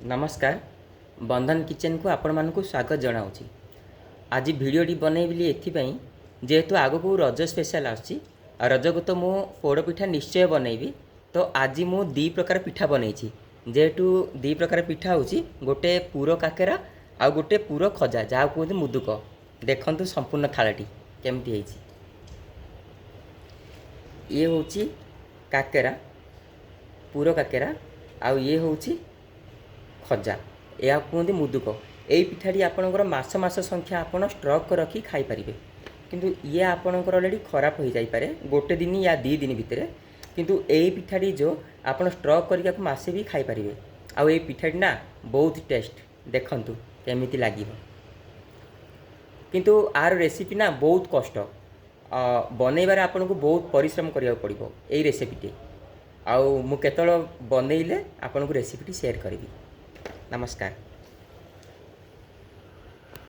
नमस्कार बंधन किचन को आपण मानक स्वागत जनाऊँच। आज भिडटी बनैली एपाई जेहेतु आग को रज स्पेशल आसुच्ची रज को तो मु पोड़ पिठा निश्चय बनैबी। तो आज मु दी प्रकार पिठा बनई जेहेतु दी प्रकार पिठा होची गोटे पूर काकेरा आ गोटे पूर खजा जहाँ कहते मुदुक। देखंतु संपूर्ण थालाटी केमती है। ये होची काकेरा पूर काकेरा आ ये होची खजा या कहते मुदुक। यही पिठाटी आपणकर मास मास संख्या आपड़ स्टक रखी खाईपारे किंतु ये आपणकर अलरेडी खराब हो जापे गोटे दिन या 2 दिन भितर किंतु यही पिठाटी जो आप स्टक करके मसे भी खाईपारे। आउ ये पिठाटी ना बहुत टेस्ट देखंतु केमिति लागिव किंतु आर रेसिपी ना बहुत कष्ट बनैबार आपन को बहुत परिश्रम करिया पड़िबो एई रेसिपीटी। आउ मु केतल बनैले आपन को रेसिपीटी शेयर करिवि। नमस्कार।